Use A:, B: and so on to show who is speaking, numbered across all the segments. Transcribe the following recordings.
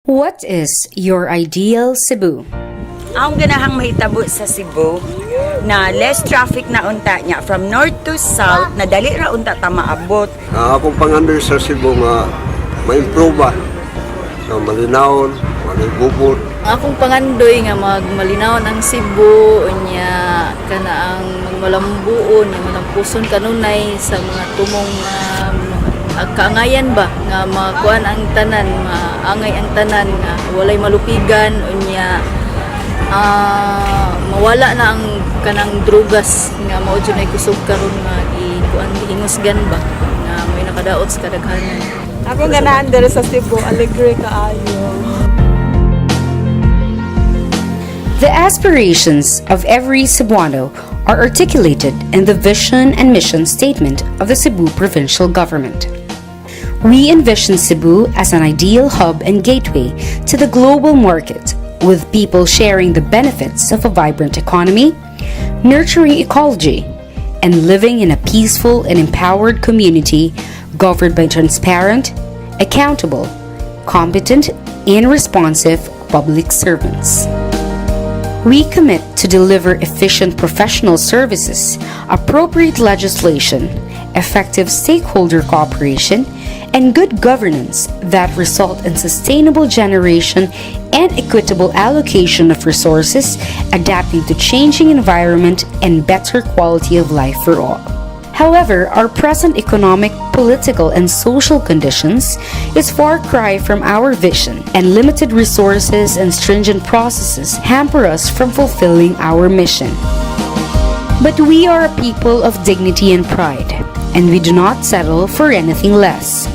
A: What is your ideal Cebu?
B: Ang ganahang mahitabo sa Cebu na less traffic na unta niya from north to south na dali ra unta ta maabot.
C: Akong pangandoy sa Cebu nga ma-improve ba na malinawon, malibubot.
D: Akong pangandoy nga magmalinaw ang Cebu unya kana ang magmalambuon nga malampuson kanunay sa mga tumong kaangayan ba nga makuan ang tanan, maangay ang tanan nga walay malupigan unya mawala na ang kanang drugas nga mao jud nay kusog karon nga ikuan hingusgan ba nga may nakadaot sa kadaghanan.
E: Ako ganahan dere sa Cebu, alegre kaayo.
A: The aspirations of every Cebuano are articulated in the vision and mission statement of the Cebu Provincial Government. We envision Cebu as an ideal hub and gateway to the global market, with people sharing the benefits of a vibrant economy, nurturing ecology, and living in a peaceful and empowered community governed by transparent, accountable, competent, and responsive public servants. We commit to deliver efficient professional services, appropriate legislation, effective stakeholder cooperation, and good governance that result in sustainable generation and equitable allocation of resources, adapting to changing environment and better quality of life for all. However, our present economic, political, and social conditions is far cry from our vision, and limited resources and stringent processes hamper us from fulfilling our mission. But we are a people of dignity and pride, and we do not settle for anything less.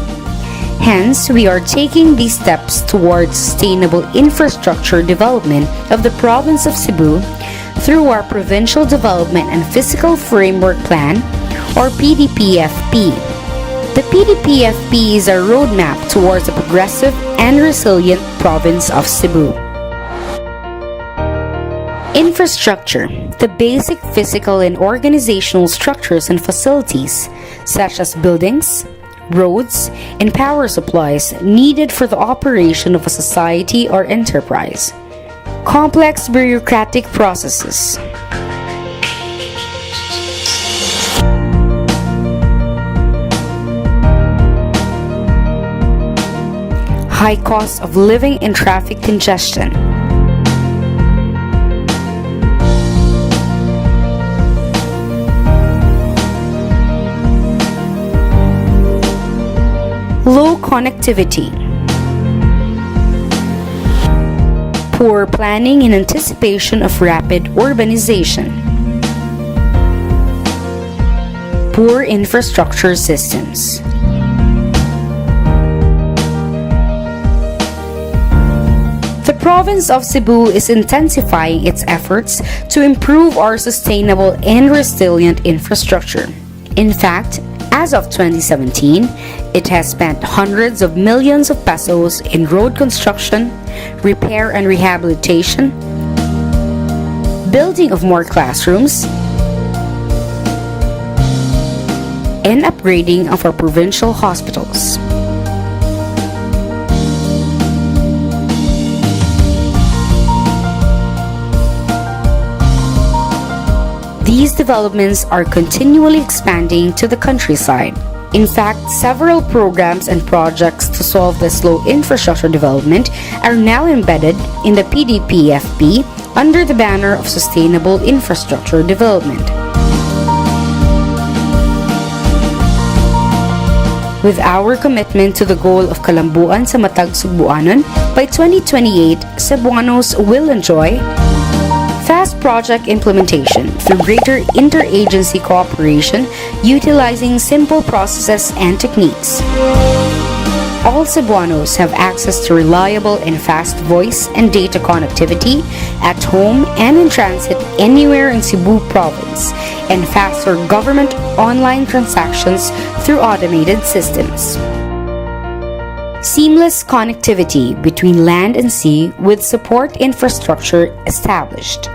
A: Hence, we are taking these steps towards sustainable infrastructure development of the province of Cebu through our Provincial Development and Fiscal Framework Plan, or PDPFP. The PDPFP is a roadmap towards a progressive and resilient province of Cebu. Infrastructure, the basic physical and organizational structures and facilities, such as buildings, roads, and power supplies needed for the operation of a society or enterprise. Complex bureaucratic processes. High cost of living and traffic congestion. Low connectivity. Poor planning in anticipation of rapid urbanization. Poor infrastructure systems. The province of Cebu is intensifying its efforts to improve our sustainable and resilient infrastructure. In fact, as of 2017, it has spent hundreds of millions of pesos in road construction, repair and rehabilitation, building of more classrooms, and upgrading of our provincial hospitals. These developments are continually expanding to the countryside. In fact, several programs and projects to solve the slow infrastructure development are now embedded in the PDPFP under the banner of Sustainable Infrastructure Development. With our commitment to the goal of Kalambuan Sa Matag Sugbuanon, by 2028, Cebuanos will enjoy fast project implementation through greater interagency cooperation utilizing simple processes and techniques. All Cebuanos have access to reliable and fast voice and data connectivity at home and in transit anywhere in Cebu Province, and faster government online transactions through automated systems. Seamless connectivity between land and sea with support infrastructure established.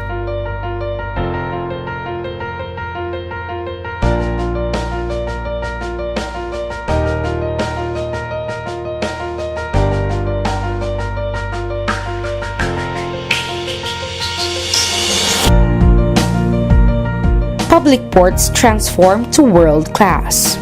A: public ports transformed to world class.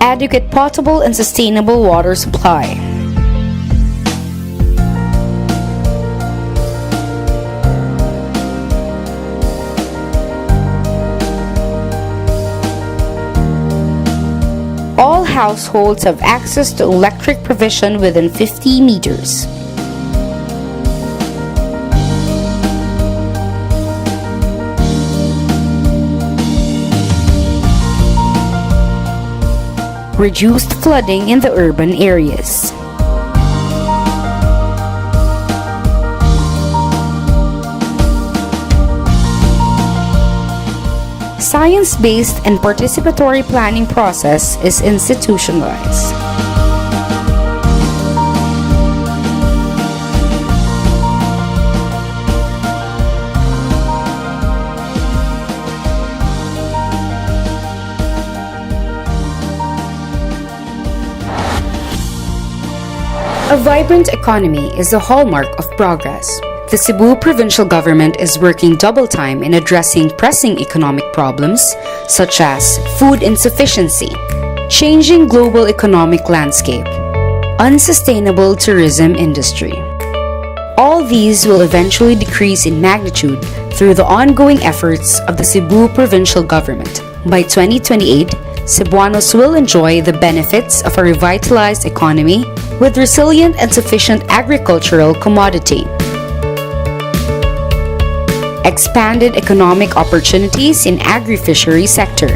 A: Adequate potable and sustainable water supply. All households have access to electric provision within 50 meters. Reduced flooding in the urban areas. Science-based and participatory planning process is institutionalized. A vibrant economy is the hallmark of progress. The Cebu Provincial Government is working double time in addressing pressing economic problems such as food insufficiency, changing global economic landscape, unsustainable tourism industry. All these will eventually decrease in magnitude through the ongoing efforts of the Cebu Provincial Government. By 2028, Cebuanos will enjoy the benefits of a revitalized economy with resilient and sufficient agricultural commodity, expanded economic opportunities in agri-fishery sector,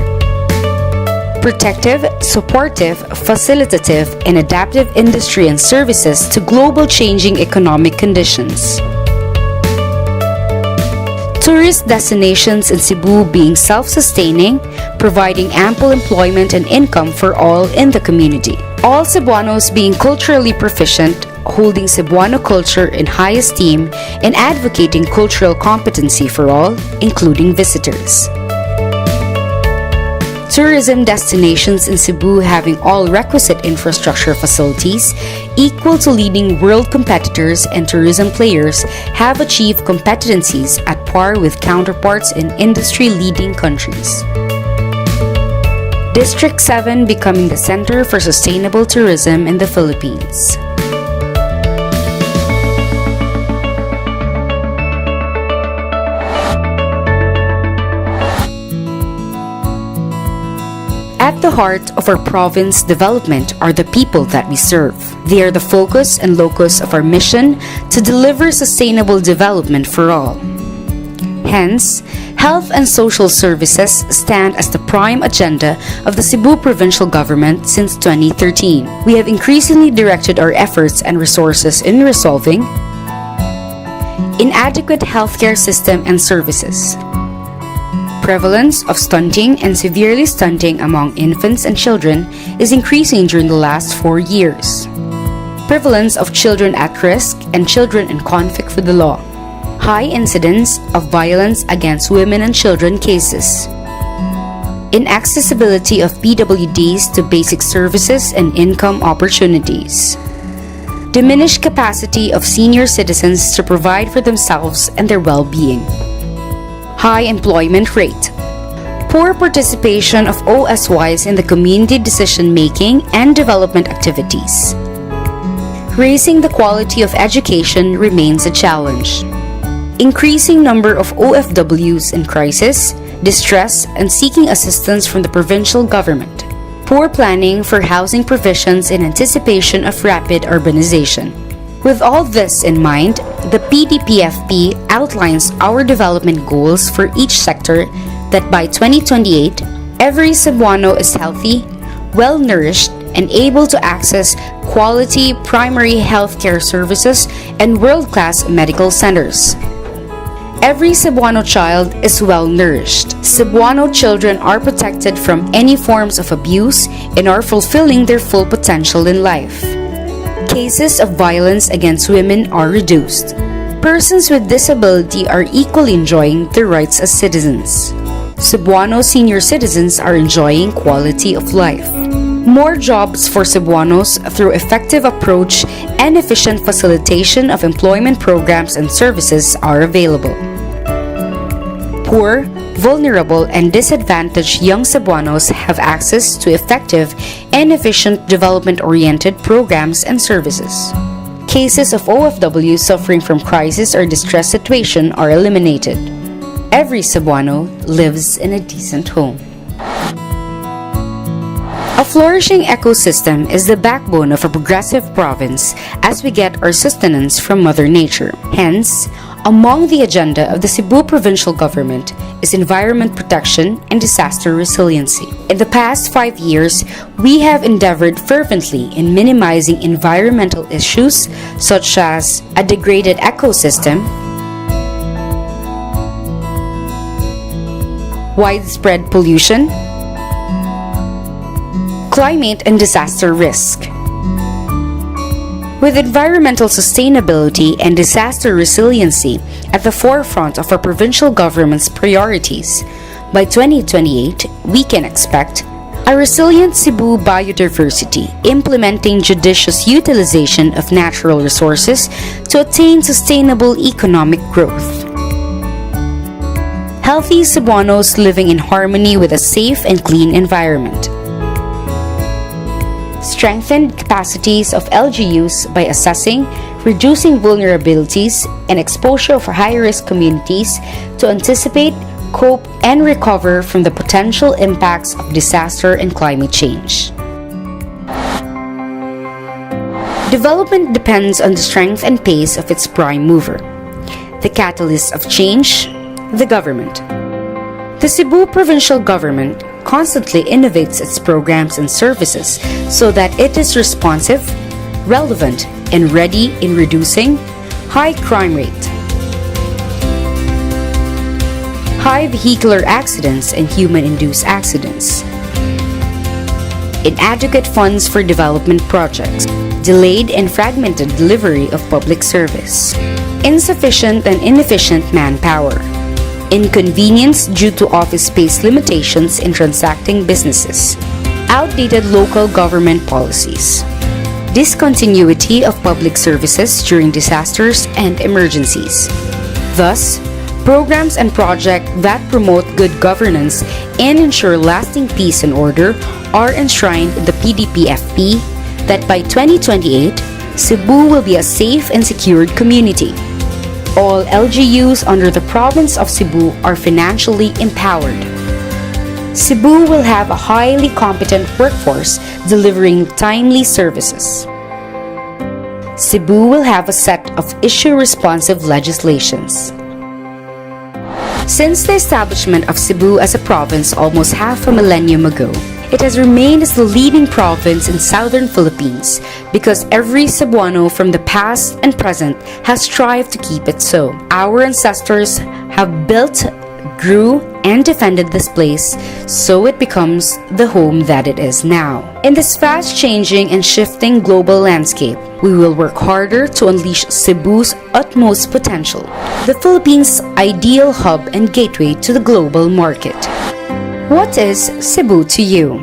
A: protective, supportive, facilitative, and adaptive industry and services to global changing economic conditions. Tourist destinations in Cebu being self-sustaining, providing ample employment and income for all in the community. All Cebuanos being culturally proficient, holding Cebuano culture in high esteem, and advocating cultural competency for all, including visitors. Tourism destinations in Cebu having all requisite infrastructure facilities equal to leading world competitors and tourism players have achieved competencies at par with counterparts in industry-leading countries. District 7 becoming the center for sustainable tourism in the Philippines. At the heart of our province development are the people that we serve. They are the focus and locus of our mission to deliver sustainable development for all. Hence, health and social services stand as the prime agenda of the Cebu Provincial Government since 2013. We have increasingly directed our efforts and resources in resolving inadequate healthcare system and services, prevalence of stunting and severely stunting among infants and children is increasing during the last 4 years. Prevalence of children at risk and children in conflict with the law. High incidence of violence against women and children cases. Inaccessibility of PWDs to basic services and income opportunities. Diminished capacity of senior citizens to provide for themselves and their well-being. High employment rate. Poor participation of OSYs in the community decision-making and development activities. Raising the quality of education remains a challenge. Increasing number of OFWs in crisis, distress, and seeking assistance from the provincial government. Poor planning for housing provisions in anticipation of rapid urbanization. With all this in mind, the PDPFP outlines our development goals for each sector that by 2028, every Cebuano is healthy, well-nourished, and able to access quality primary healthcare services and world-class medical centers. Every Cebuano child is well nourished. Cebuano children are protected from any forms of abuse and are fulfilling their full potential in life. Cases of violence against women are reduced. Persons with disability are equally enjoying their rights as citizens. Cebuano senior citizens are enjoying quality of life. More jobs for Cebuanos through effective approach and efficient facilitation of employment programs and services are available. Poor, vulnerable, and disadvantaged young Cebuanos have access to effective and efficient development-oriented programs and services. Cases of OFW suffering from crisis or distress situation are eliminated. Every Cebuano lives in a decent home. A flourishing ecosystem is the backbone of a progressive province as we get our sustenance from Mother Nature. Hence, among the agenda of the Cebu Provincial Government is environment protection and disaster resiliency. In the past 5 years, we have endeavored fervently in minimizing environmental issues such as a degraded ecosystem, widespread pollution, climate and disaster risk. With environmental sustainability and disaster resiliency at the forefront of our provincial government's priorities, by 2028, we can expect a resilient Cebu biodiversity, implementing judicious utilization of natural resources to attain sustainable economic growth. Healthy Cebuanos living in harmony with a safe and clean environment. Strengthened capacities of LGUs by assessing, reducing vulnerabilities and exposure for high-risk communities to anticipate, cope, and recover from the potential impacts of disaster and climate change. Development depends on the strength and pace of its prime mover, the catalyst of change, the government. The Cebu Provincial Government constantly innovates its programs and services so that it is responsive, relevant, and ready in reducing high crime rate, high vehicular accidents and human-induced accidents, inadequate funds for development projects, delayed and fragmented delivery of public service, insufficient and inefficient manpower, inconvenience due to office space limitations in transacting businesses, outdated local government policies, discontinuity of public services during disasters and emergencies. Thus, programs and projects that promote good governance and ensure lasting peace and order are enshrined in the PDPFP that by 2028, Cebu will be a safe and secured community. All LGUs under the province of Cebu are financially empowered. Cebu will have a highly competent workforce delivering timely services. Cebu will have a set of issue-responsive legislations. Since the establishment of Cebu as a province almost half a millennium ago, it has remained as the leading province in southern Philippines because every Cebuano from the past and present has strived to keep it so. Our ancestors have built, grew, and defended this place so it becomes the home that it is now. In this fast-changing and shifting global landscape, we will work harder to unleash Cebu's utmost potential, the Philippines' ideal hub and gateway to the global market. What is Cebu to you?